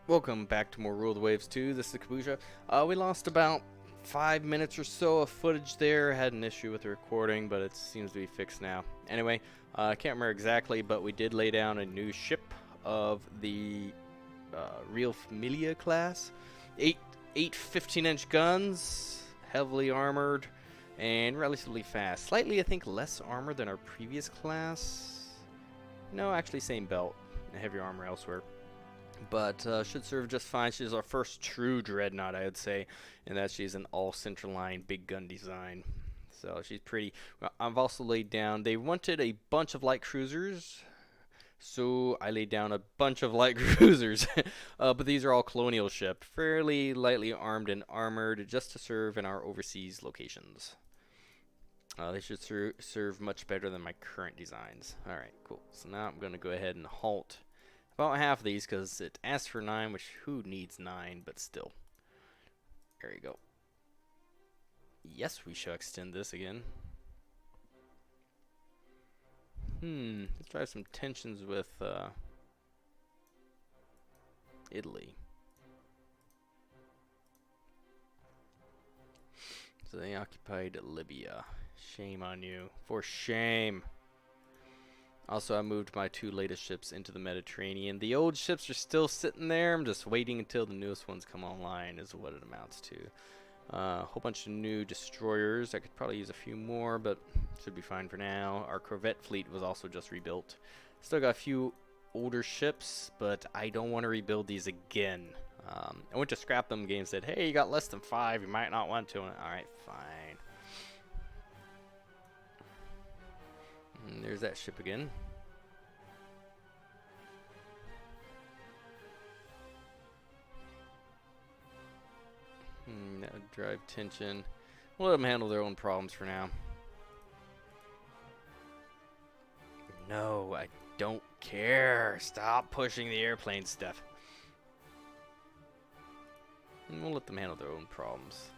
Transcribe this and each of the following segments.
Welcome back to more Rule of the Waves 2. This is Kabusha. We lost about 5 minutes or so of footage there. Had an issue with the recording, but it seems to be fixed now. Anyway, I can't remember exactly, but we did lay down a new ship of the Real Familia class. Eight 15-inch guns, heavily armored, and relatively fast. Slightly, I think, less armor than our previous class. No, actually, same belt. Heavier armor elsewhere. But should serve just fine. She's our first true dreadnought, I would say, and that she's an all-centerline big gun design. So she's pretty. I've also laid down. They wanted a bunch of light cruisers, so I laid down a bunch of light cruisers. But these are all colonial ships, fairly lightly armed and armored, just to serve in our overseas locations. They should serve much better than my current designs. All right, cool. So now I'm going to go ahead and halt about half of these because it asks for 9, which who needs 9, but still. There you go. Yes, we shall extend this again. Let's try some tensions with Italy. So they occupied Libya. Shame on you. For shame. Also, I moved my 2 latest ships into the Mediterranean. The old ships are still sitting there. I'm just waiting until the newest ones come online is what it amounts to. A whole bunch of new destroyers. I could probably use a few more, but should be fine for now. Our Corvette fleet was also just rebuilt. Still got a few older ships, but I don't want to rebuild these again. I went to scrap them game and said, hey, you got less than 5. You might not want to. Alright, fine. And there's that ship again. That would drive tension. We'll let them handle their own problems for now. No, I don't care. Stop pushing the airplane stuff. And we'll let them handle their own problems.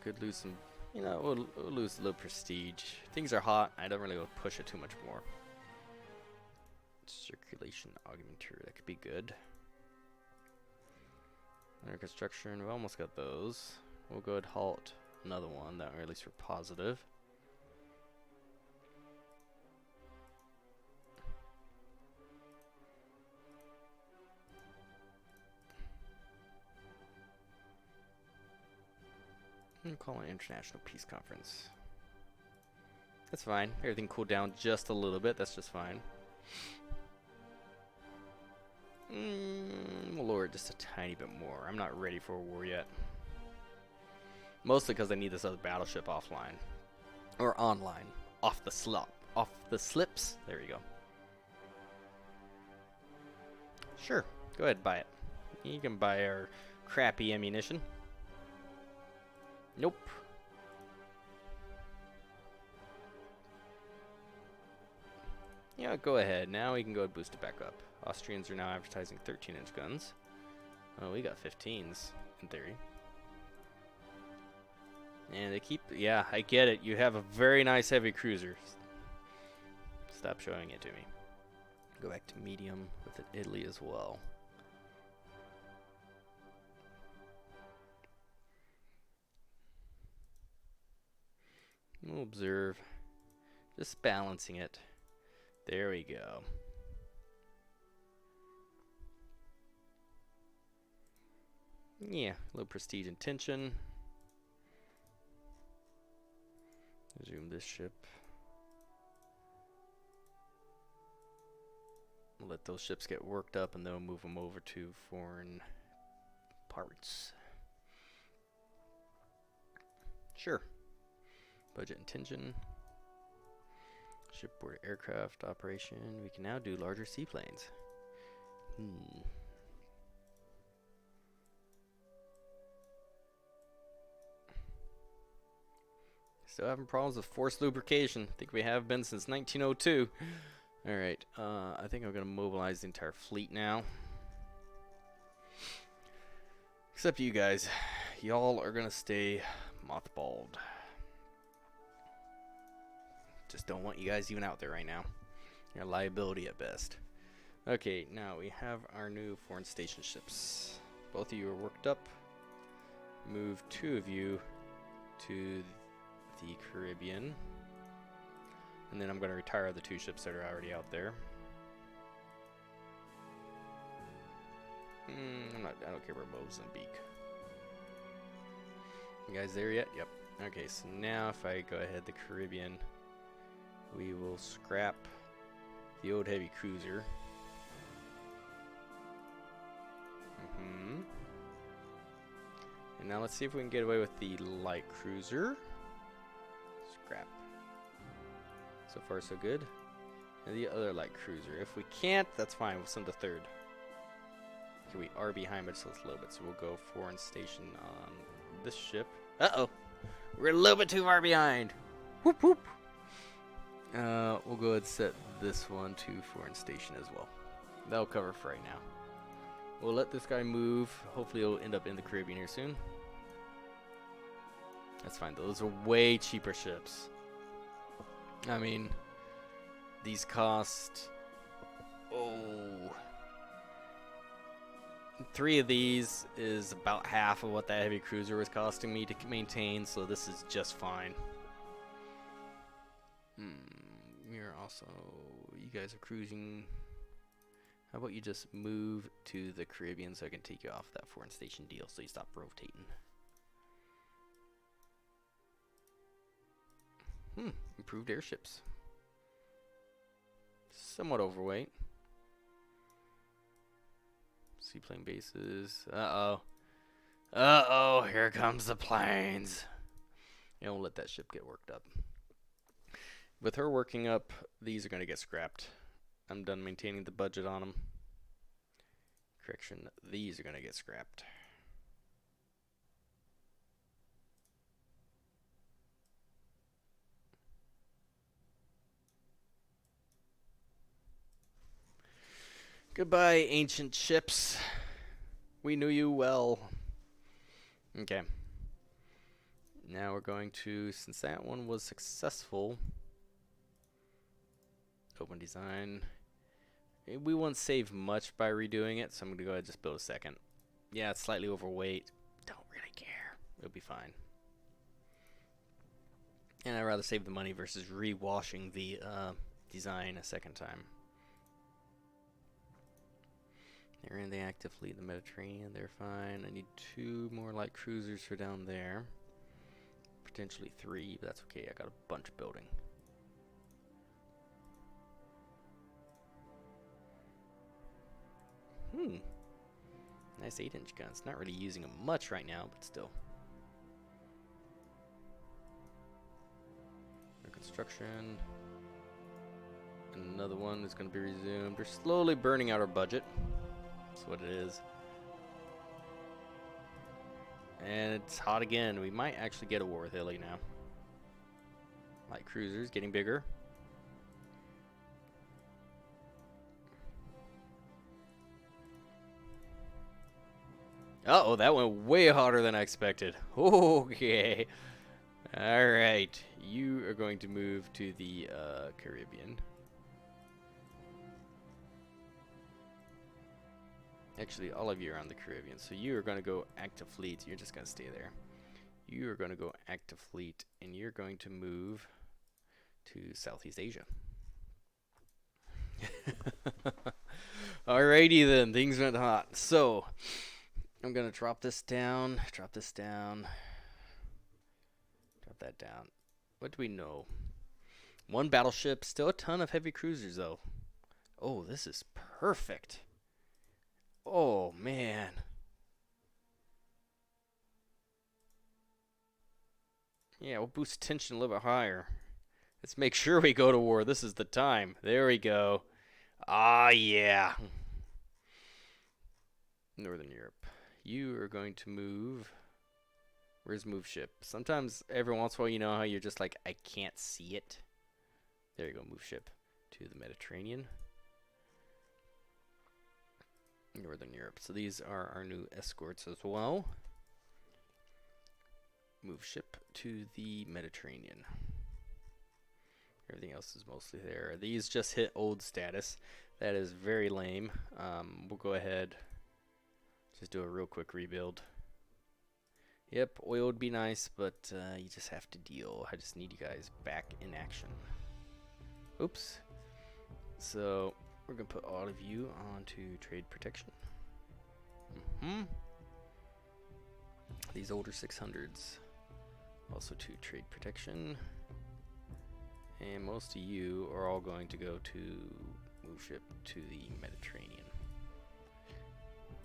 Could lose some, we'll lose a little prestige. Things are hot. I don't really want to push it too much more. Circulation augmenter, that could be good. Under construction, we almost got those. We'll go ahead and halt another one, that or at least we're positive. We'll call an international peace conference. That's fine. Everything cooled down just a little bit. That's just fine. We'll lower it just a tiny bit more. I'm not ready for a war yet. Mostly because I need this other battleship offline. Or online. Off the slips. There you go. Sure. Go ahead and buy it. You can buy our crappy ammunition. Nope. Yeah, go ahead. Now we can go and boost it back up. Austrians are now advertising 13-inch guns. Oh, we got 15s, in theory. And they keep... Yeah, I get it. You have a very nice heavy cruiser. Stop showing it to me. Go back to medium with Italy as well. We'll observe. Just balancing it. There we go. Yeah, a little prestige and tension. Zoom this ship. We'll let those ships get worked up and then we'll move them over to foreign parts. Sure. Budget and tension. Shipboard aircraft operation. We can now do larger seaplanes. Still having problems with forced lubrication. I think we have been since 1902. Alright, I think I'm going to mobilize the entire fleet now. Except you guys. Y'all are going to stay Mothballed. Just don't want you guys even out there right now. You're a liability at best. Okay, now we have our new foreign station ships. Both of you are worked up. Move 2 of you to the Caribbean. And then I'm going to retire the 2 ships that are already out there. I don't care about Mozambique. You guys there yet? Yep. Okay, so now if I go ahead the Caribbean, we will scrap the old heavy cruiser. And now let's see if we can get away with the light cruiser. Scrap. So far so good. And the other light cruiser. If we can't, that's fine. We'll send the 3rd. Okay, we are behind by just a little bit, so we'll go foreign station on this ship. Uh-oh. We're a little bit too far behind. Whoop, whoop. We'll go ahead and set this one to foreign station as well. That'll cover for right now. We'll let this guy move. Hopefully he'll end up in the Caribbean here soon. That's fine. Those are way cheaper ships. I mean, these cost... Oh... 3 of these is about half of what that heavy cruiser was costing me to maintain, so this is just fine. You're also... You guys are cruising... How about you just move to the Caribbean so I can take you off that foreign station deal so you stop rotating. Improved airships. Somewhat overweight. Seaplane bases. Uh-oh. Uh-oh, here comes the planes. And we'll let that ship get worked up. With her working up, these are going to get scrapped. I'm done maintaining the budget on them. Correction, these are going to get scrapped. Goodbye, ancient ships. We knew you well. Okay. Now we're going to, since that one was successful, open design. We won't save much by redoing it, so I'm going to go ahead and just build a second. Yeah, it's slightly overweight. Don't really care. It'll be fine. And I'd rather save the money versus re-washing the design a second time. They're in the active fleet in the Mediterranean. They're fine. I need 2 more light cruisers for down there. Potentially 3, but that's okay. I got a bunch building. Nice 8-inch guns. Not really using them much right now, but still. Construction. Another one is going to be resumed. We're slowly burning out our budget. That's what it is. And it's hot again. We might actually get a war with Italy now. Light cruisers getting bigger. Uh-oh, that went way hotter than I expected. Okay. Alright. You are going to move to the Caribbean. Actually, all of you are on the Caribbean. So you are going to go active fleet. You're just going to stay there. You are going to go active fleet, and you're going to move to Southeast Asia. Alrighty then. Things went hot. So... I'm going to drop this down, drop that down. What do we know? 1 battleship, still a ton of heavy cruisers though. Oh, this is perfect. Oh, man. Yeah, we'll boost tension a little bit higher. Let's make sure we go to war. This is the time. There we go. Ah, yeah. Northern Europe. You are going to move. Where's move ship? Sometimes, every once in a while, you know how you're just like, I can't see it. There you go, move ship to the Mediterranean. Northern Europe. So these are our new escorts as well. Move ship to the Mediterranean. Everything else is mostly there. These just hit old status. That is very lame. We'll go ahead, just do a real quick rebuild. Yep, oil would be nice, but you just have to deal. I just need you guys back in action. Oops. So we're gonna put all of you onto trade protection. These older 600s also to trade protection, and most of you are all going to go to move ship to the Mediterranean.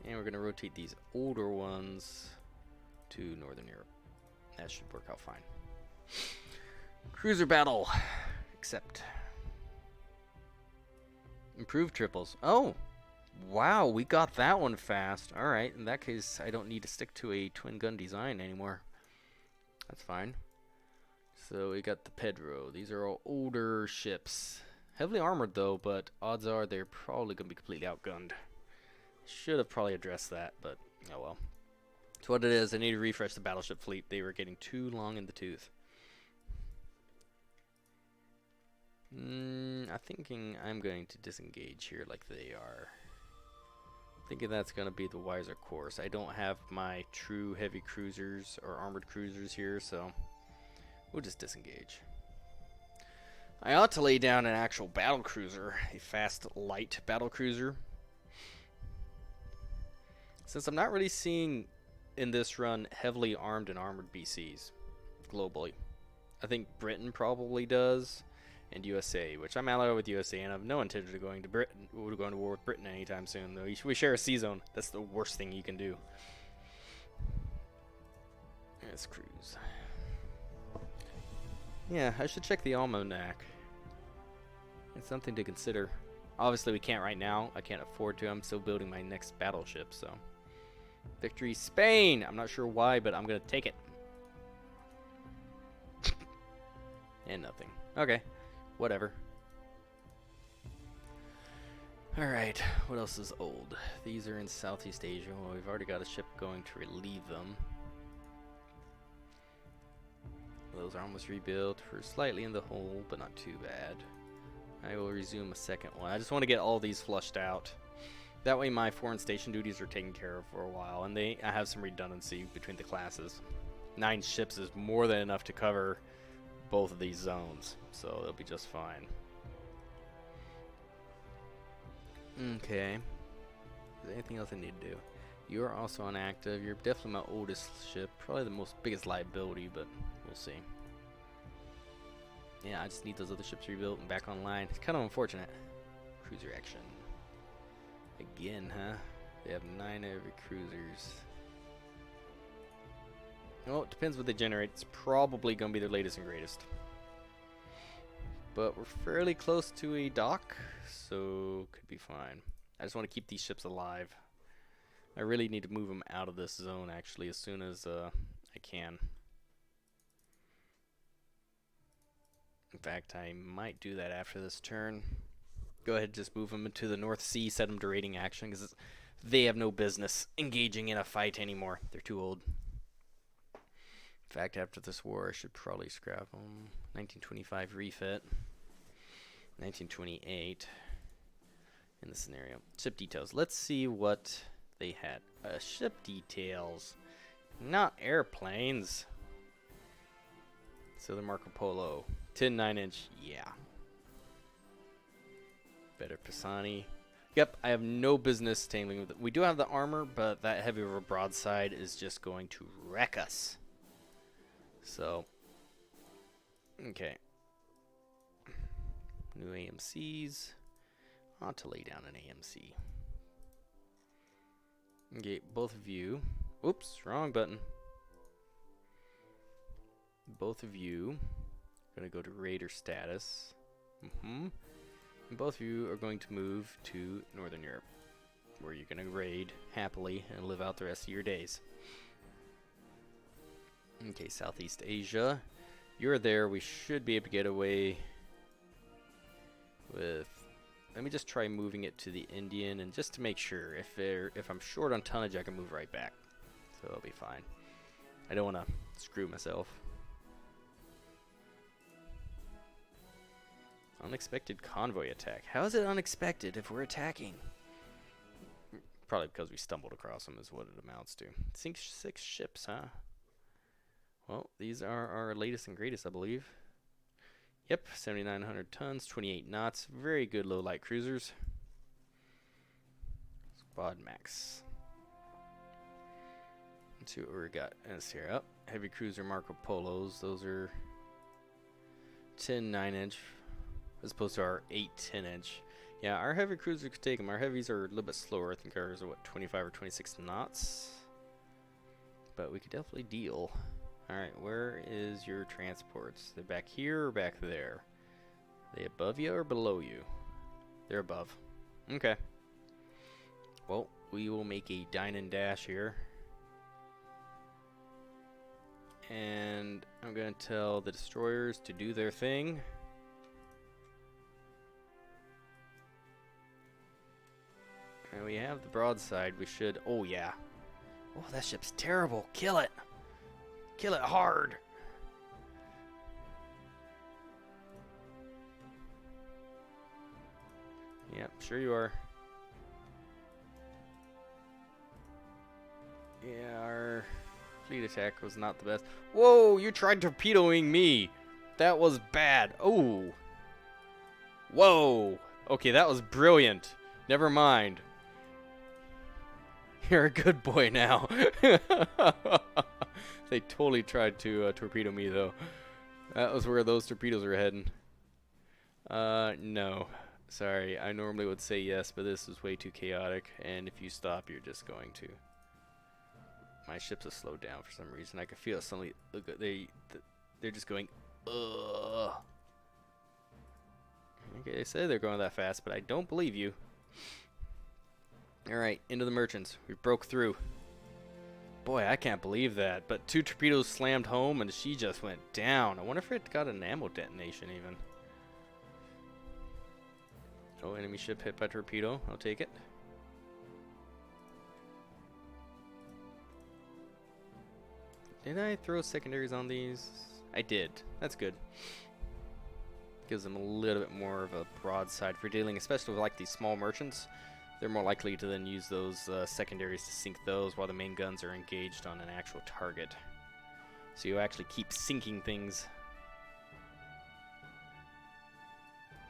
And we're gonna rotate these older ones to Northern Europe. That should work out fine. Cruiser battle. Accept. Improved triples. Oh, wow, we got that one fast. Alright, in that case, I don't need to stick to a twin gun design anymore. That's fine. So we got the Pedro. These are all older ships. Heavily armored though, but odds are they're probably going to be completely outgunned. Should have probably addressed that, but oh well. So what it is, I need to refresh the battleship fleet. They were getting too long in the tooth. I'm thinking I'm going to disengage here like they are. Thinking that's going to be the wiser course. I don't have my true heavy cruisers or armored cruisers here, so we'll just disengage. I ought to lay down an actual battle cruiser, a fast, light battle cruiser. Since I'm not really seeing in this run heavily armed and armored BCs globally. I think Britain probably does, and USA, which I'm allied with USA, and I have no intention of going to Britain. We're going to war with Britain anytime soon, though. We share a sea zone. That's the worst thing you can do. Let's cruise. Yeah, I should check the almanac. It's something to consider. Obviously, we can't right now. I can't afford to. I'm still building my next battleship, so. Victory Spain! I'm not sure why, but I'm going to take it. And nothing. Okay. Whatever. Alright, what else is old? These are in Southeast Asia. Well, we've already got a ship going to relieve them. Those are almost rebuilt. We're slightly in the hole, but not too bad. I will resume a second one. I just want to get all these flushed out. That way my foreign station duties are taken care of for a while, and I have some redundancy between the classes. 9 ships is more than enough to cover both of these zones, so they'll be just fine. Okay. Is there anything else I need to do? You are also inactive. You're definitely my oldest ship. Probably the biggest liability, but we'll see. Yeah, I just need those other ships rebuilt and back online. It's kind of unfortunate. Cruiser action. Again, huh? They have 9 heavy cruisers. Well, it depends what they generate. It's probably going to be their latest and greatest. But we're fairly close to a dock, so could be fine. I just want to keep these ships alive. I really need to move them out of this zone, actually, as soon as I can. In fact, I might do that after this turn. Go ahead and just move them into the North Sea, set them to raiding action, because they have no business engaging in a fight anymore. They're too old. In fact, after this war, I should probably scrap them. 1925 refit. 1928 in the scenario. Ship details. Let's see what they had. Ship details. Not airplanes. So the Marco Polo. 10 9-inch. Yeah. Better Pisani. Yep, I have no business tangling with it. We do have the armor, but that heavy of a broadside is just going to wreck us. So, okay. New AMCs. I ought to lay down an AMC. Okay, both of you. Oops, wrong button. Both of you are going to go to raider status. And both of you are going to move to Northern Europe, where you're going to raid happily and live out the rest of your days. Okay, Southeast Asia. You're there. We should be able to get away with... Let me just try moving it to the Indian, and just to make sure, if I'm short on tonnage, I can move right back. So it'll be fine. I don't want to Screw myself. Unexpected convoy attack. How is it unexpected if we're attacking? Probably because we stumbled across them is what it amounts to. Sink 6 ships, huh? Well, these are our latest and greatest, I believe. Yep, 7,900 tons, 28 knots. Very good low light cruisers. Squad max. Let's see what we got as here. Up, heavy cruiser Marco Polos. Those are 10 9-inch as opposed to our 8 10-inch. Yeah, our heavy cruiser could take them. Our heavies are a little bit slower. I think ours are what, 25 or 26 knots. But we could definitely deal. Alright, where is your transports? They're back here or back there? Are they above you or below you? They're above. Okay. Well, we will make a dine and dash here. And I'm going to tell the destroyers to do their thing. And we have the broadside. We should... Oh, yeah. Oh, that ship's terrible. Kill it. Kill it hard. Yep, sure you are. Yeah, our fleet attack was not the best. Whoa, you tried torpedoing me. That was bad. Oh. Whoa. Okay, that was brilliant. Never mind. You're a good boy now. They totally tried to torpedo me, though. That was where those torpedoes were heading. No. Sorry, I normally would say yes, but this is way too chaotic, and if you stop, you're just going to. My ships have slowed down for some reason. I can feel it suddenly. Look, they're just going, ugh. Okay, they say they're going that fast, but I don't believe you. Alright, into the merchants. We broke through. Boy, I can't believe that. But 2 torpedoes slammed home and she just went down. I wonder if it got an ammo detonation even. Oh, enemy ship hit by torpedo. I'll take it. Did I throw secondaries on these? I did. That's good. Gives them a little bit more of a broadside for dealing, especially with like these small merchants. They're more likely to then use those secondaries to sink those while the main guns are engaged on an actual target. So you actually keep sinking things.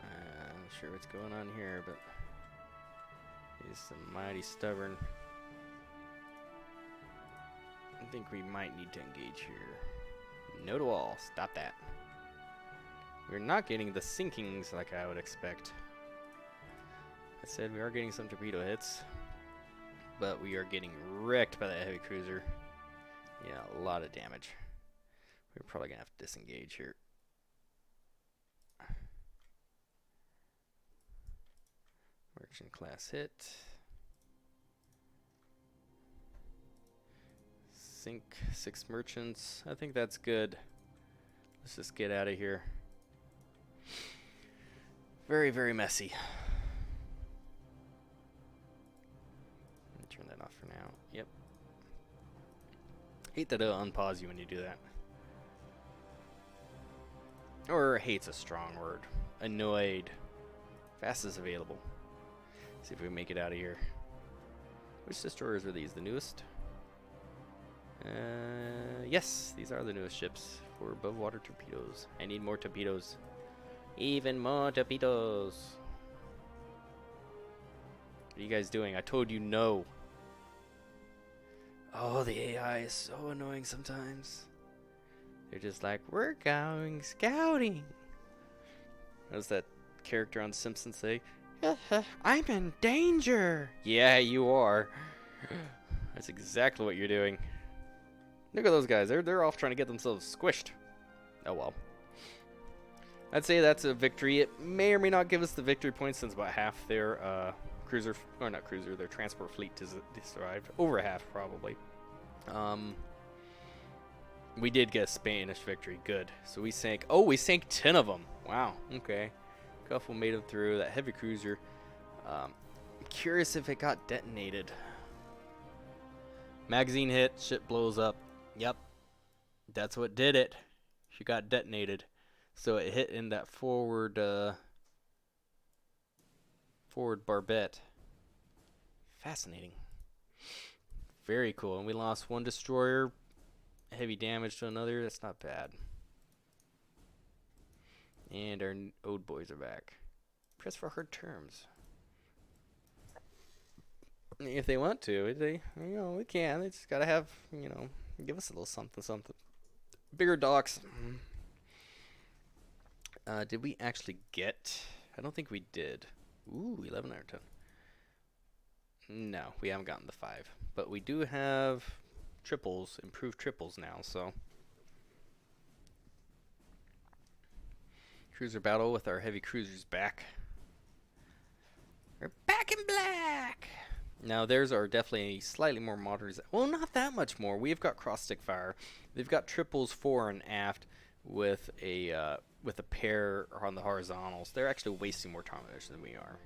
I'm not sure what's going on here, but he's mighty stubborn. I think we might need to engage here. No to all. Stop that. We're not getting the sinkings like I would expect. I said we are getting some torpedo hits, but we are getting wrecked by that heavy cruiser. Yeah, a lot of damage. We're probably going to have to disengage here. Merchant class hit. Sink 6 merchants. I think that's good. Let's just get out of here. Very, very messy. Turn that off for now. Yep. Hate that it'll unpause you when you do that. Or hate's a strong word. Annoyed. Fastest available. See if we can make it out of here. Which destroyers are these? The newest? Yes, these are the newest ships for above water torpedoes. I need more torpedoes. Even more torpedoes. What are you guys doing? I told you no. Oh, the AI is so annoying sometimes. They're just like, we're going scouting. What does that character on Simpsons say? I'm in danger. Yeah, you are. That's exactly what you're doing. Look at those guys. They're off trying to get themselves squished. Oh well. I'd say that's a victory. It may or may not give us the victory points since about half their cruiser, or not cruiser, their transport fleet is survived. Over half probably. We did get a Spanish victory. Good. So we sank. Oh, we sank 10 of them. Wow. Okay. A couple made them through. That heavy cruiser. I'm curious if it got detonated. Magazine hit. Ship blows up. Yep. That's what did it. She got detonated. So it hit in that forward barbette. Fascinating. Very cool. And we lost one destroyer. Heavy damage to another. That's not bad. And our old boys are back. Press for hard terms. If they want to, we can. They just gotta have, give us a little something, something. Bigger docks. Did we actually get? I don't think we did. Ooh, 11 out of 10. No, we haven't gotten the 5. But we do have triples, improved triples now, so. Cruiser battle with our heavy cruisers back. We're back in black! Now, theirs are definitely slightly more modern. Well, not that much more. We've got cross-stick fire. They've got triples fore and aft with a pair on the horizontals. They're actually wasting more ammunition than we are.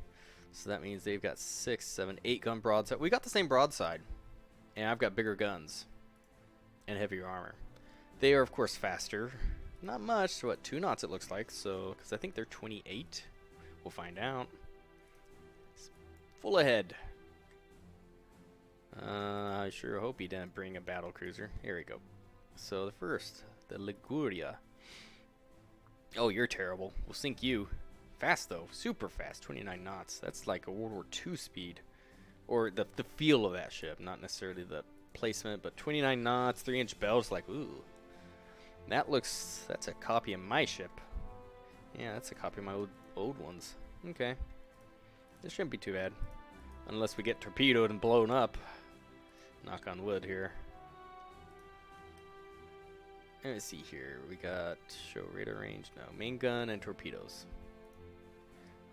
So that means they've got 6, 7, 8 gun broadside. We got the same broadside, and I've got bigger guns and heavier armor. They are, of course, faster. Not much. What, 2 knots it looks like. So, because I think they're 28. We'll find out. It's full ahead. I sure hope he didn't bring a battle cruiser. Here we go. So the first, the Liguria. Oh, you're terrible. We'll sink you. Fast though, super fast, 29 knots. That's like a World War II speed, or the feel of that ship, not necessarily the placement. But 29 knots, 3-inch bells. Like, ooh, that's a copy of my ship. Yeah, that's a copy of my old ones. Okay, this shouldn't be too bad, unless we get torpedoed and blown up. Knock on wood here. Let me see here. We got show radar range. No, main gun and torpedoes.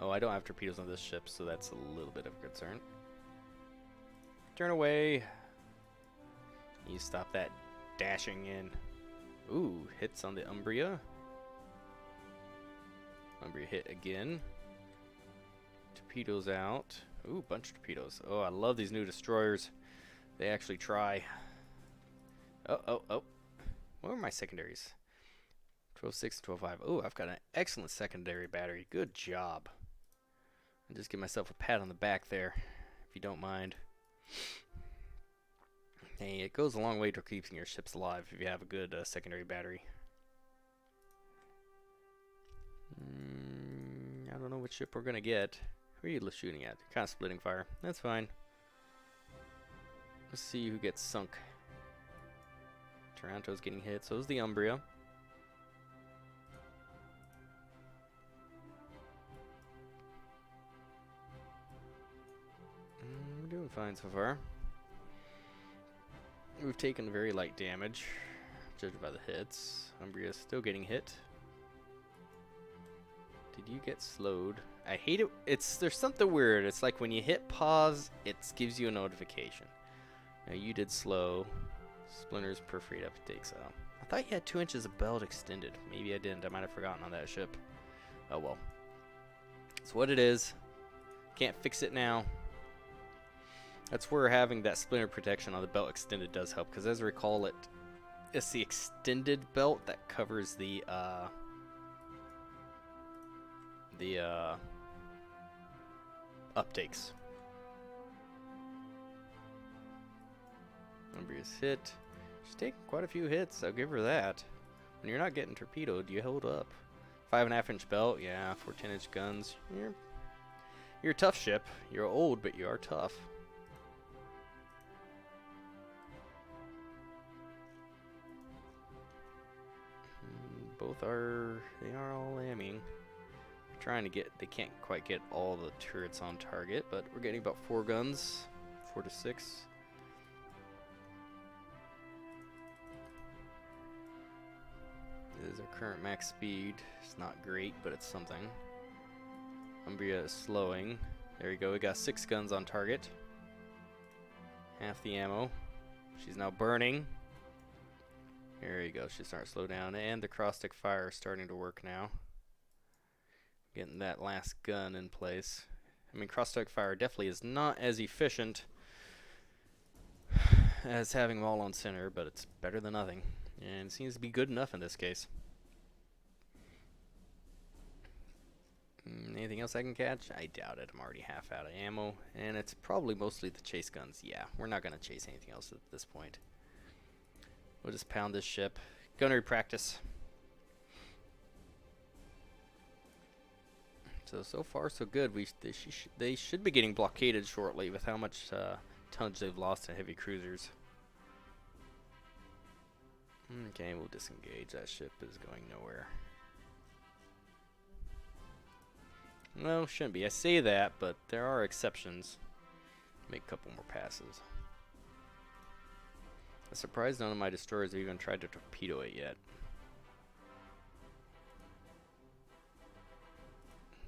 Oh, I don't have torpedoes on this ship, so that's a little bit of a concern. Turn away. You stop that dashing in. Ooh, hits on the Umbria. Umbria hit again. Torpedoes out. Ooh, bunch of torpedoes. Oh, I love these new destroyers. They actually try. Oh. What were my secondaries? 12.6 and 12.5. Oh, I've got an excellent secondary battery. Good job. I'll just give myself a pat on the back there, if you don't mind. Hey, it goes a long way to keeping your ships alive if you have a good secondary battery. I don't know which ship we're going to get. Who are you shooting at? Kind of splitting fire. That's fine. Let's see who gets sunk. Toronto's getting hit. So is the Umbria. We're doing fine so far. We've taken very light damage, judged by the hits. Umbria's still getting hit. Did you get slowed? I hate it. There's something weird. It's like when you hit pause, it gives you a notification. Now you did slow. Splinters perforate uptake. So I thought you had 2 inches of belt extended. Maybe I didn't. I might have forgotten on that ship. Oh well. It's what it is. Can't fix it now. That's where having that splinter protection on the belt extended does help, because as I recall, it's the extended belt that covers the uptakes. Umbria's hit. She's taking quite a few hits. I'll give her that. When you're not getting torpedoed, you hold up. 5.5-inch belt, yeah. 4 10-inch guns. You're a tough ship. You're old, but you are tough. They are all aiming. Trying to get, they can't quite get all the turrets on target, but we're getting about 4 guns, 4 to 6. This is our current max speed. It's not great, but it's something. Umbria is slowing. There we go, we got 6 guns on target. Half the ammo. She's now burning. There you go, she's starting to slow down, and the cross-stick fire is starting to work now. Getting that last gun in place. I mean, cross-stick fire definitely is not as efficient as having them all on center, but it's better than nothing. And it seems to be good enough in this case. Anything else I can catch? I doubt it. I'm already half out of ammo. And it's probably mostly the chase guns. Yeah, we're not going to chase anything else at this point. We'll just pound this ship. Gunnery practice. So far so good. They should be getting blockaded shortly with how much tonnage they've lost to heavy cruisers. Okay, we'll disengage. That ship is going nowhere. No, shouldn't be. I say that, but there are exceptions. Make a couple more passes. I'm surprised none of my destroyers have even tried to torpedo it yet.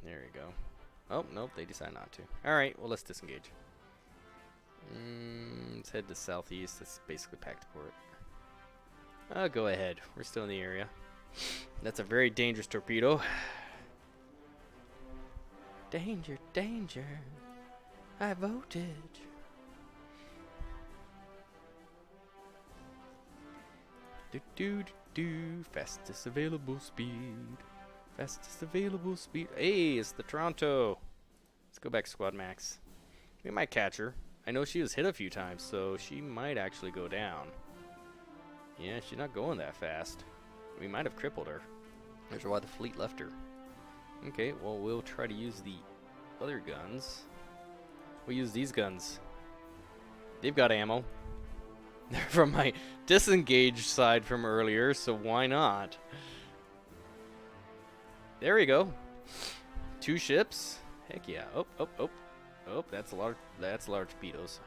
There you go. Oh, nope, they decide not to. Alright, well, let's disengage. Let's head to southeast. It's basically packed port. Go ahead. We're still in the area. That's a very dangerous torpedo. Danger, danger. High voltage. Do. Fastest available speed. Fastest available speed. Hey, it's the Toronto. Let's go back to Squad Max. We might catch her. I know she was hit a few times, so she might actually go down. Yeah, she's not going that fast. We might have crippled her. That's why the fleet left her. Okay, well, we'll try to use the other guns. We'll use these guns. They've got ammo. They're from my disengaged side from earlier, so why not? There we go. 2 ships. Heck yeah. Oh, that's a lot of torpedoes.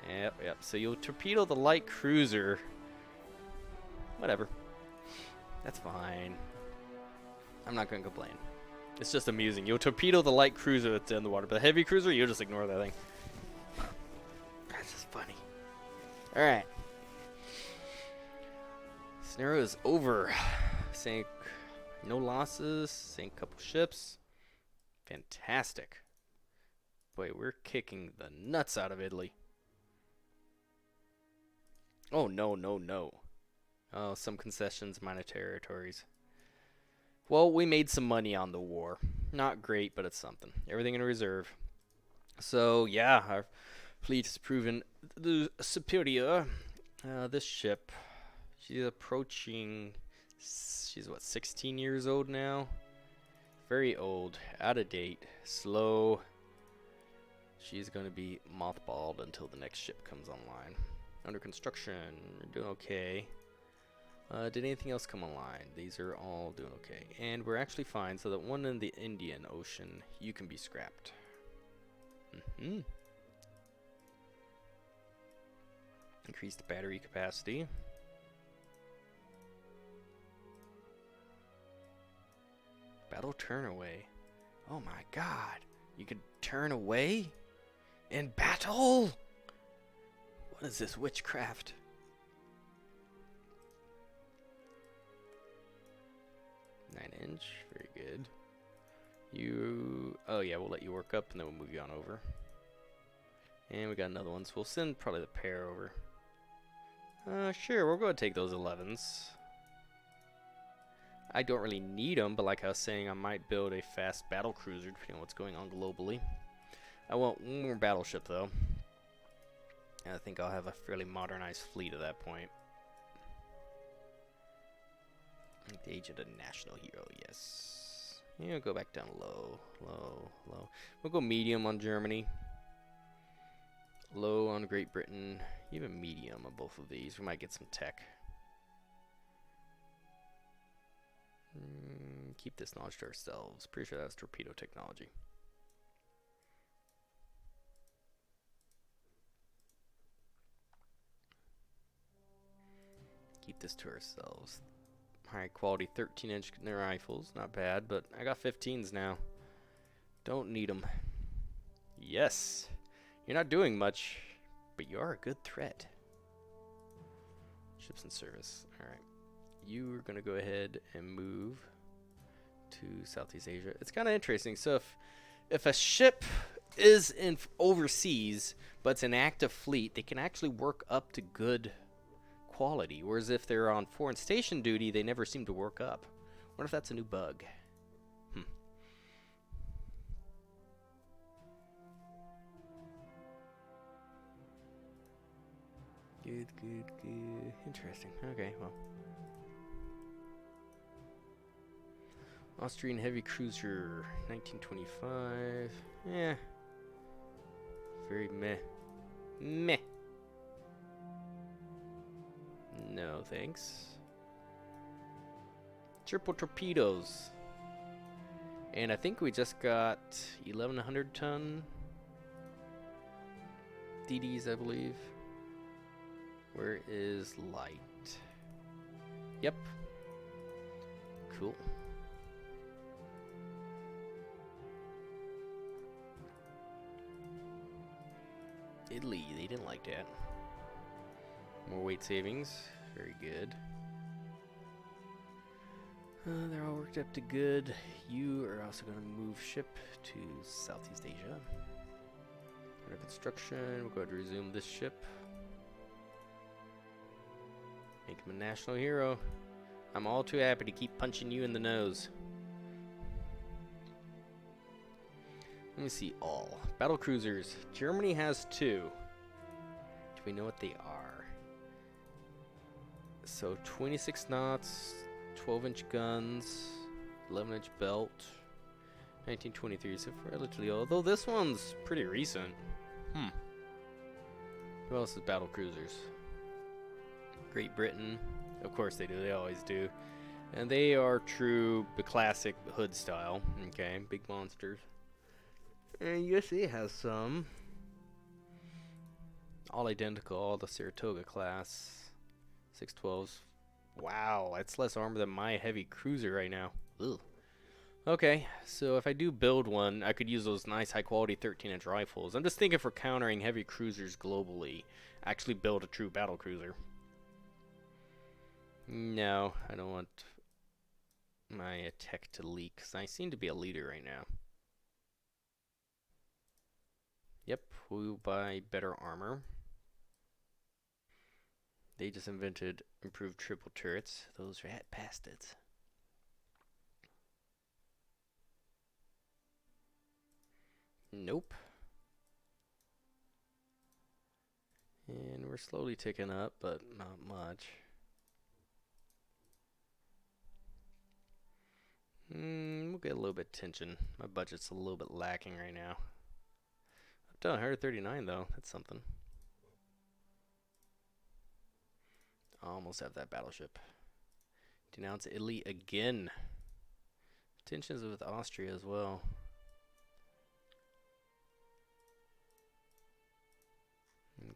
Yep. So you'll torpedo the light cruiser. Whatever. That's fine. I'm not going to complain. It's just amusing. You'll torpedo the light cruiser that's in the water, but the heavy cruiser, you'll just ignore that thing. That's just funny. Alright. Scenario is over. Sank no losses. Sank a couple ships. Fantastic. Boy, we're kicking the nuts out of Italy. Oh, no. Oh, some concessions, minor territories. Well, we made some money on the war. Not great, but it's something. Everything in reserve. So, yeah, our fleet has proven superior. This ship, she's approaching, she's what, 16 years old now? Very old, out of date, slow. She's going to be mothballed until the next ship comes online. Under construction, we're doing okay. Did anything else come online? These are all doing okay. And we're actually fine, so that one in the Indian Ocean, you can be scrapped. Increase the battery capacity. Battle turn away. Oh my god. You could turn away? In battle? What is this witchcraft? 9-inch, very good. Oh yeah, we'll let you work up and then we'll move you on over. And we got another one, so we'll send probably the pair over. Sure, we'll go ahead and take those 11s. I don't really need them, but like I was saying, I might build a fast battle cruiser depending on what's going on globally. I want one more battleship though. And I think I'll have a fairly modernized fleet at that point. The Age of the National Hero, yes. Yeah, go back down low. We'll go medium on Germany. Low on Great Britain. Even medium on both of these. We might get some tech. Keep this knowledge to ourselves. Pretty sure that's torpedo technology. Keep this to ourselves. High quality 13-inch rifles. Not bad, but I got 15s now. Don't need them. Yes. You're not doing much, but you are a good threat. Ships in service. Alright. You are going to go ahead and move to Southeast Asia. It's kind of interesting. So if a ship is in overseas, but it's an active fleet, they can actually work up to good quality, whereas if they're on foreign station duty, they never seem to work up. Wonder if that's a new bug. Good, good, good. Interesting. Okay, well. Austrian heavy cruiser, 1925. Yeah. Very meh. Meh. No, thanks. Triple torpedoes. And I think we just got 1,100 ton DDs, I believe. Where is light? Yep. Cool. Italy, they didn't like that. More weight savings. Very good. They're all worked up to good. You are also going to move ship to Southeast Asia. Under construction. We'll go ahead and resume this ship. Make him a national hero. I'm all too happy to keep punching you in the nose. Let me see all. Battle cruisers. Germany has 2. Do we know what they are? So 26 knots, 12-inch guns, 11-inch belt, 1923. So relatively old. Although this one's pretty recent. Who else is battle cruisers? Great Britain. Of course they do. They always do. And they are true, the classic hood style. Okay, big monsters. And USA has some. All identical, all the Saratoga class. 612s. Wow, that's less armor than my heavy cruiser right now. Ugh. Okay, so if I do build one, I could use those nice high quality 13-inch rifles. I'm just thinking for countering heavy cruisers globally. Actually build a true battle cruiser. No, I don't want my tech to leak, because I seem to be a leader right now. Yep, we'll buy better armor. They just invented improved triple turrets. Those rat bastards. Nope. And we're slowly ticking up, but not much. We'll get a little bit tension. My budget's a little bit lacking right now. I've done 139 though. That's something. I almost have that battleship. Denounce Italy again. Tensions with Austria as well.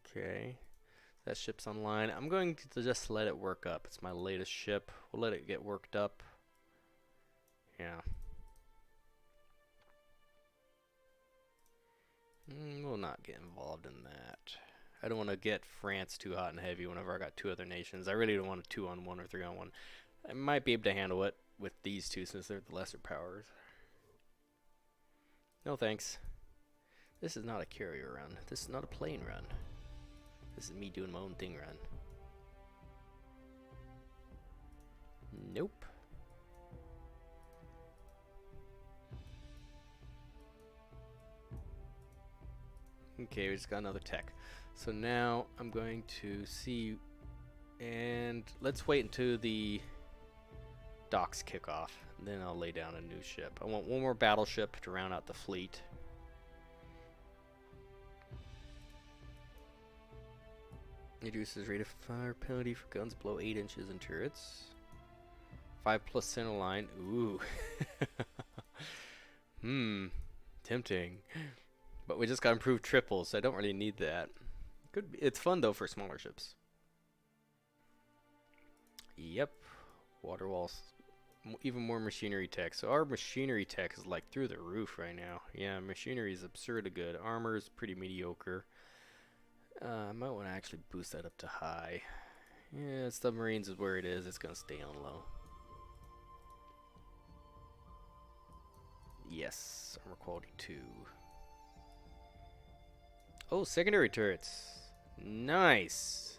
Okay. That ship's online. I'm going to just let it work up. It's my latest ship. We'll let it get worked up. Yeah. We'll not get involved in that. I don't want to get France too hot and heavy whenever I got 2 other nations. I really don't want a 2-on-1 or 3-on-1. I might be able to handle it with these 2 since they're the lesser powers. No thanks. This is not a carrier run. This is not a plane run. This is me doing my own thing run. Nope. Okay, we just got another tech. So now I'm going to see, and let's wait until the docks kick off. Then I'll lay down a new ship. I want one more battleship to round out the fleet. Reduces rate of fire penalty for guns below 8 inches and turrets. 5+ center line. Ooh. Tempting. But we just got improved triples, so I don't really need that. Could be, it's fun though for smaller ships. Yep. Water walls. Even more machinery tech. So our machinery tech is like through the roof right now. Yeah, machinery is absurdly good. Armor is pretty mediocre. I might want to actually boost that up to high. Yeah, submarines is where it is. It's going to stay on low. Yes, armor quality 2. Oh, secondary turrets. Nice.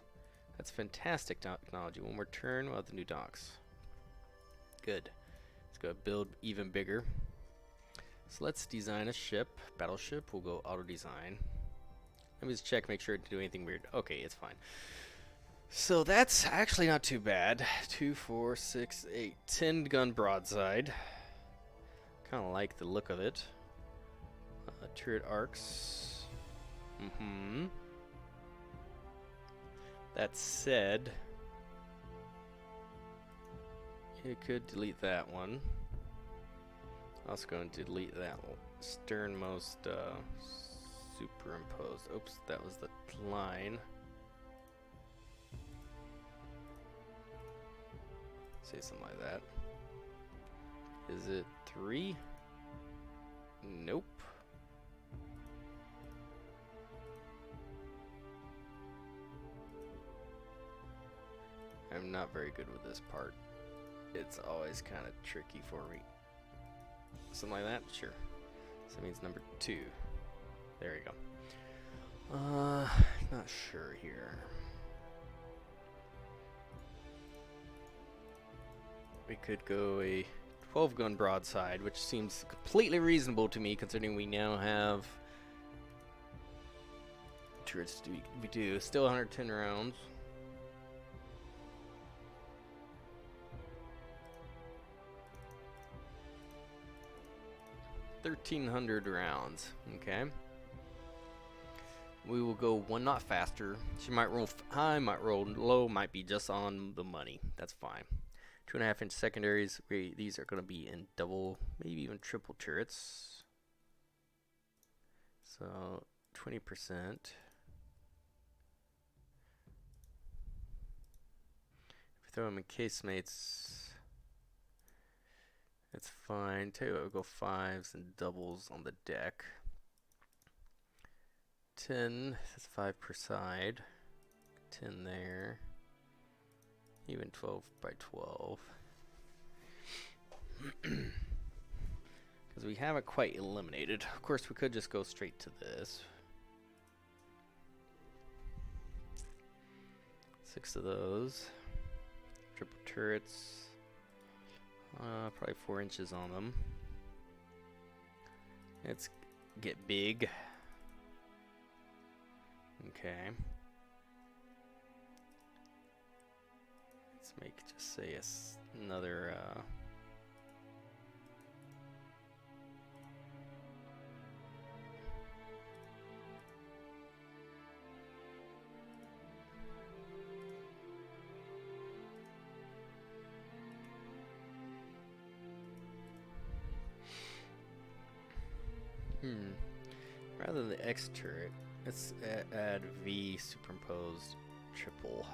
That's fantastic technology. One more turn, we'll have the new docks. Good. Let's go build even bigger. So let's design a ship. Battleship, we'll go auto design. Let me just check, make sure it didn't do anything weird. Okay, it's fine. So that's actually not too bad. 2, 4, 6, 8, 10 gun broadside. Kind of like the look of it. Turret arcs. That said, you could delete that one. Also going to delete that sternmost superimposed. Oops, that was the line. Say something like that. Is it 3? Nope. I'm not very good with this part. It's always kind of tricky for me. Something like that? Sure. So that means number 2. There you go. Not sure here. We could go a 12 gun broadside, which seems completely reasonable to me considering we now have turrets. We do still 110 rounds. 1,300 rounds. Okay. We will go 1 knot faster. She might roll high, might roll low, might be just on the money. That's fine. 2.5 inch secondaries. These are going to be in double, maybe even triple turrets. So 20%. If we throw them in casemates, it's fine. Tell you what, we'll go 5s and doubles on the deck. 10, that's 5 per side. 10 there. Even 12 by 12. Because we haven't quite eliminated. Of course, we could just go straight to this. 6 of those. Triple turrets. Probably 4 inches on them. Let's get big. Okay. Let's make, just say, another, rather than the X turret, let's add V superimposed triple.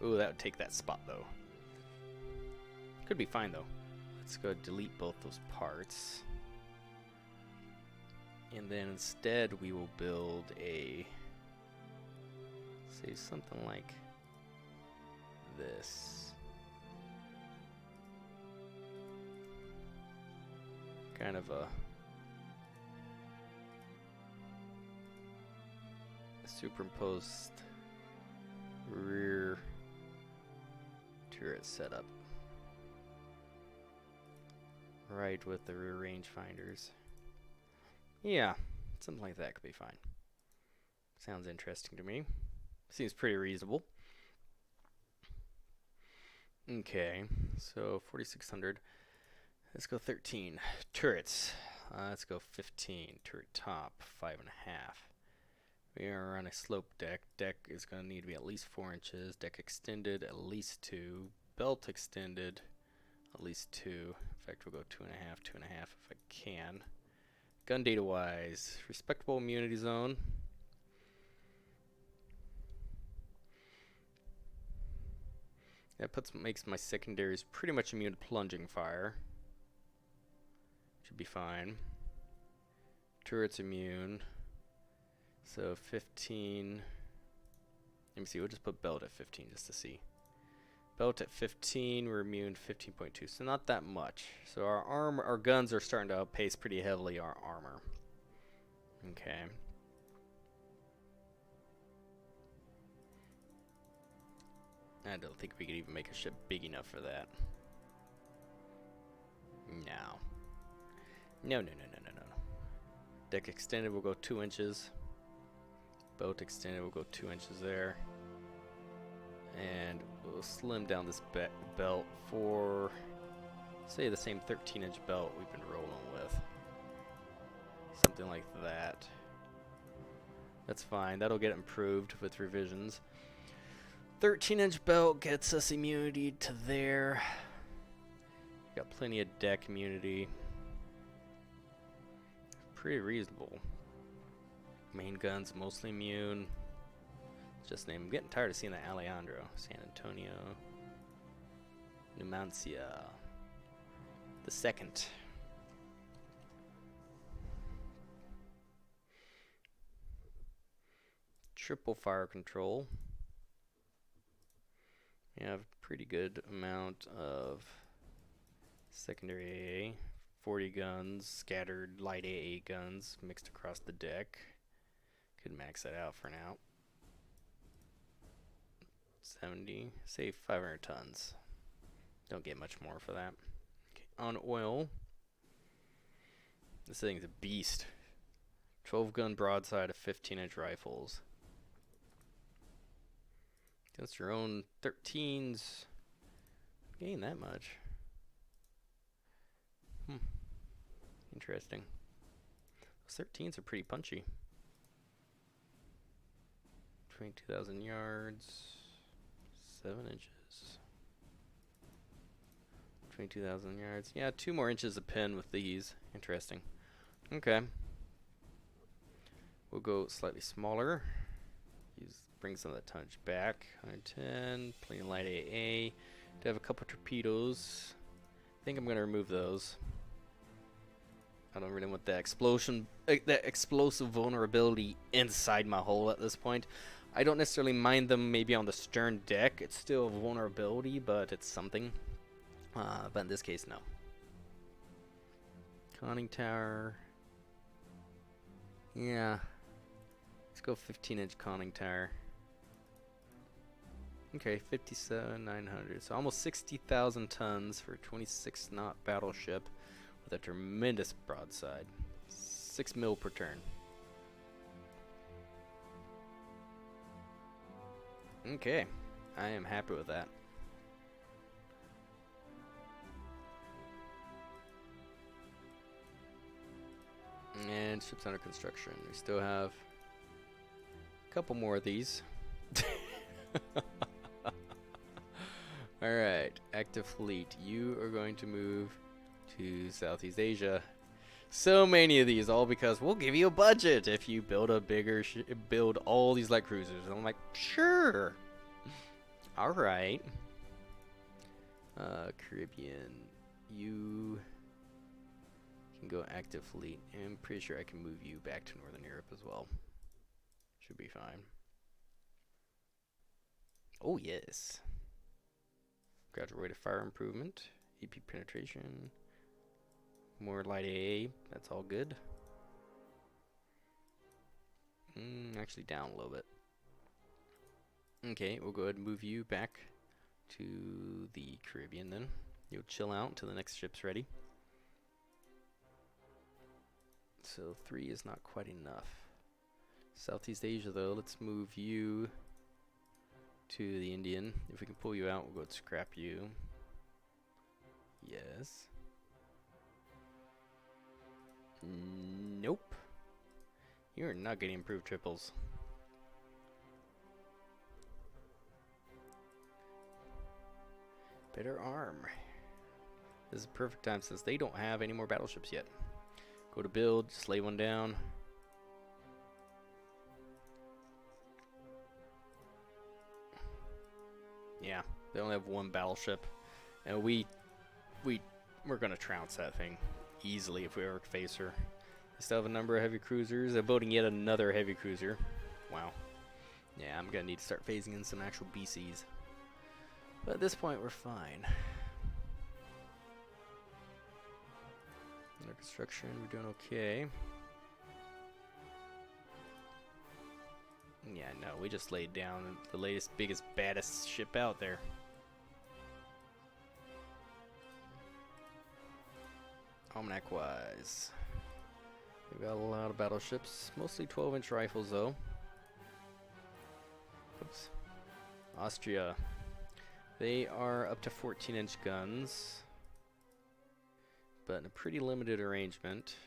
Ooh, that would take that spot though. Could be fine though. Let's go delete both those parts. And then instead we will build a, say something like this. Kind of a superimposed rear turret setup. Right, with the rear rangefinders. Yeah, something like that could be fine. Sounds interesting to me. Seems pretty reasonable. Okay, so 4,600. Let's go 13. Turrets. Let's go 15. Turret top, 5.5. We are on a slope deck. Deck is going to need to be at least 4 inches. Deck extended, at least 2. Belt extended, at least 2. In fact, we'll go 2.5, 2.5 if I can. Gun data wise, respectable immunity zone. That makes my secondaries pretty much immune to plunging fire. Should be fine. Turrets immune. So 15. Let me see, we'll just put belt at 15 just to see. Belt at 15, we're immune 15.2, so not that much. So our guns are starting to outpace pretty heavily our armor. Okay. I don't think we could even make a ship big enough for that. No. No, no, no, no, no, no. Deck extended will go 2 inches. Boat extended will go 2 inches there. And we'll slim down this belt for, say, the same 13-inch belt we've been rolling with. Something like that. That's fine. That'll get improved with revisions. 13-inch belt gets us immunity to there. Got plenty of deck immunity. Pretty reasonable. Main guns mostly immune. Just name. I'm getting tired of seeing the Alejandro. San Antonio. Numancia. The second. Triple fire control. We have a pretty good amount of secondary AA. 40 guns, scattered light AA guns mixed across the deck. Could max that out for now. 70, say 500 tons. Don't get much more for that. Okay. On oil, this thing's a beast. 12 gun broadside of 15-inch rifles. Against your own 13s, gain that much. Interesting. Those 13s are pretty punchy. 22,000 yards, 7 inches. 22,000 yards. Yeah, 2 more inches a pin with these. Interesting. Okay. We'll go slightly smaller. Bring some of that tonnage back. 110, plain light AA. Do have a couple torpedoes. I think I'm going to remove those. I don't really want that explosive vulnerability inside my hull at this point. I don't necessarily mind them maybe on the stern deck. It's still a vulnerability, but it's something. But in this case, no. Conning tower. Yeah. Let's go 15-inch conning tower. Okay, 57,900. So almost 60,000 tons for a 26-knot battleship with a tremendous broadside. 6 mil per turn. Okay, I am happy with that. And ships under construction. We still have a couple more of these. Alright, active fleet. You are going to move to Southeast Asia. So many of these, all because we'll give you a budget if you build a bigger build all these light cruisers. And I'm like, sure. Alright. Caribbean. You can go active fleet. And I'm pretty sure I can move you back to Northern Europe as well. Should be fine. Oh, yes. Gradual rate of fire improvement. EP penetration. More light AA. That's all good. Actually down a little bit. Okay, we'll go ahead and move you back to the Caribbean then. You'll chill out until the next ship's ready. So 3 is not quite enough. Southeast Asia though, let's move you to the Indian. If we can pull you out, we'll go ahead and scrap you. Yes. Nope. You're not getting improved triples. Better arm. This is a perfect time since they don't have any more battleships yet. Go to build, just lay one down. Yeah, they only have one battleship, and we're gonna trounce that thing easily if we ever face her. They still have a number of heavy cruisers. They're building yet another heavy cruiser. Wow. Yeah, I'm gonna need to start phasing in some actual BCs. But at this point, we're fine. Under construction, we're doing okay. Yeah, no, we just laid down the latest, biggest, baddest ship out there. Almanac-wise, we've got a lot of battleships, mostly 12-inch rifles, though. Oops. Austria. They are up to 14-inch guns, but in a pretty limited arrangement.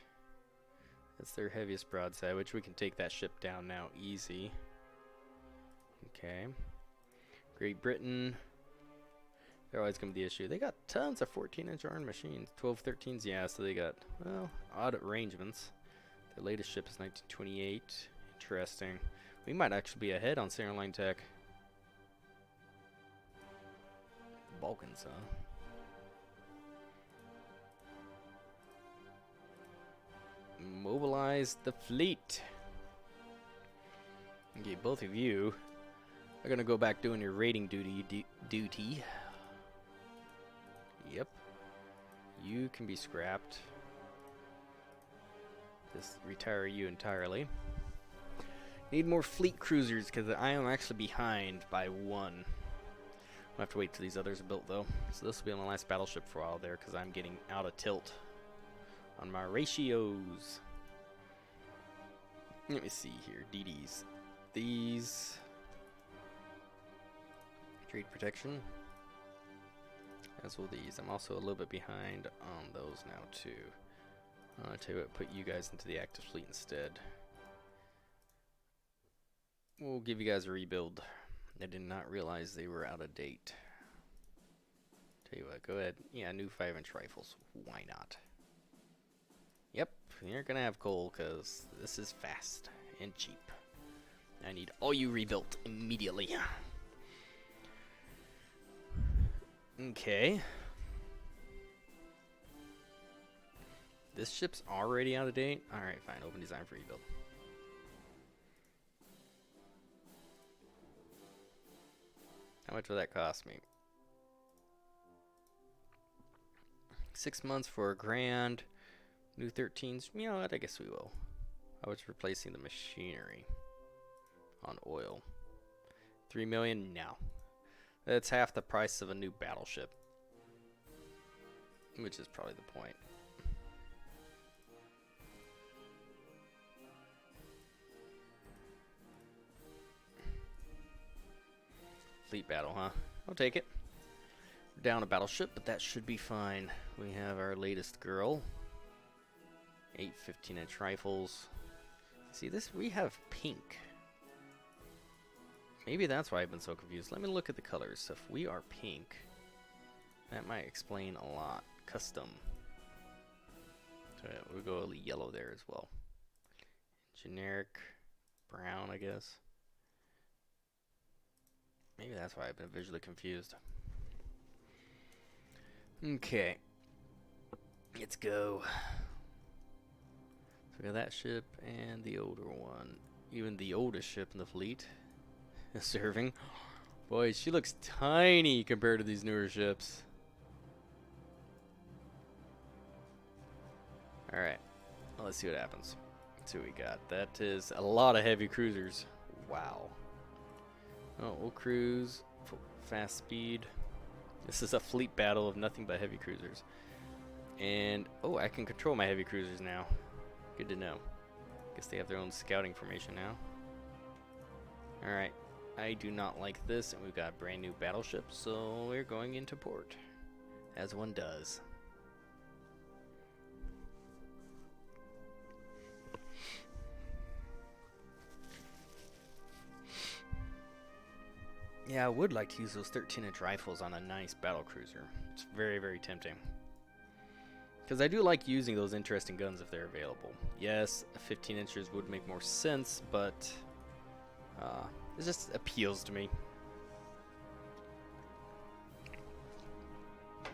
That's their heaviest broadside, which we can take that ship down now easy. Okay. Great Britain. They're always going to be the issue. They got tons of 14-inch armed machines. 12-13s, yeah, so they got, well, odd arrangements. Their latest ship is 1928. Interesting. We might actually be ahead on Sailor Line Tech. Balkans, huh? Mobilize the fleet. Okay, both of you are gonna go back doing your raiding duty. Yep. You can be scrapped. Just retire you entirely. Need more fleet cruisers because I am actually behind by one. I'll have to wait till these others are built though. So this will be my last battleship for a while there because I'm getting out of tilt on my ratios. Let me see here. DDs. These. Trade protection. As will these. I'm also a little bit behind on those now too. I'll tell you what, put you guys into the active fleet instead. We'll give you guys a rebuild. I did not realize they were out of date. Tell you what, go ahead. Yeah, new 5-inch rifles. Why not? Yep, you're gonna have coal because this is fast and cheap. I need all you rebuilt immediately. Okay. This ship's already out of date? Alright, fine. Open design for rebuild. How much would that cost me? 6 months for $1,000. New 13s. You know what? I guess we will. I was replacing the machinery on oil. 3 million? No. That's half the price of a new battleship. Which is probably the point. Fleet battle, huh? I'll take it. We're down a battleship, but that should be fine. We have our latest girl. 8 15-inch rifles. See this? We have pink. Maybe that's why I've been so confused. Let me look at the colors. So if we are pink, that might explain a lot. Custom. So yeah, we'll go yellow there as well. Generic brown, I guess. Maybe that's why I've been visually confused. Okay. Let's go. So we got that ship and the older one. Even the oldest ship in the fleet is serving. Boy, she looks tiny compared to these newer ships. Alright. Well, let's see what happens. Let's see what we got. That is a lot of heavy cruisers. Wow. Oh, we'll cruise. Fast speed. This is a fleet battle of nothing but heavy cruisers. And, oh, I can control my heavy cruisers now. Good to know. Guess they have their own scouting formation now. Alright. I do not like this, and we've got a brand new battleship, so we're going into port. As one does. Yeah, I would like to use those 13-inch rifles on a nice battlecruiser. It's very, very tempting. Because I do like using those interesting guns if they're available. Yes, 15 inches would make more sense, but it just appeals to me.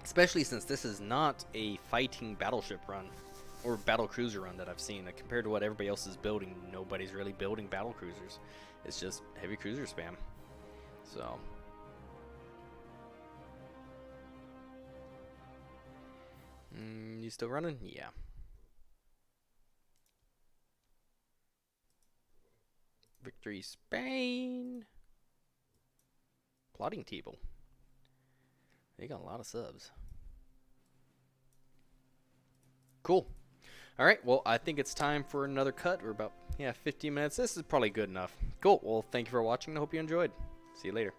Especially since this is not a fighting battleship run or battlecruiser run that I've seen. Like, compared to what everybody else is building, nobody's really building battlecruisers. It's just heavy cruiser spam. So, you still running? Yeah. 3, Spain. Plotting table. They got a lot of subs. Cool. All right, well, I think it's time for another cut. We're about, 15 minutes. This is probably good enough. Cool. Well, thank you for watching. I hope you enjoyed. See you later.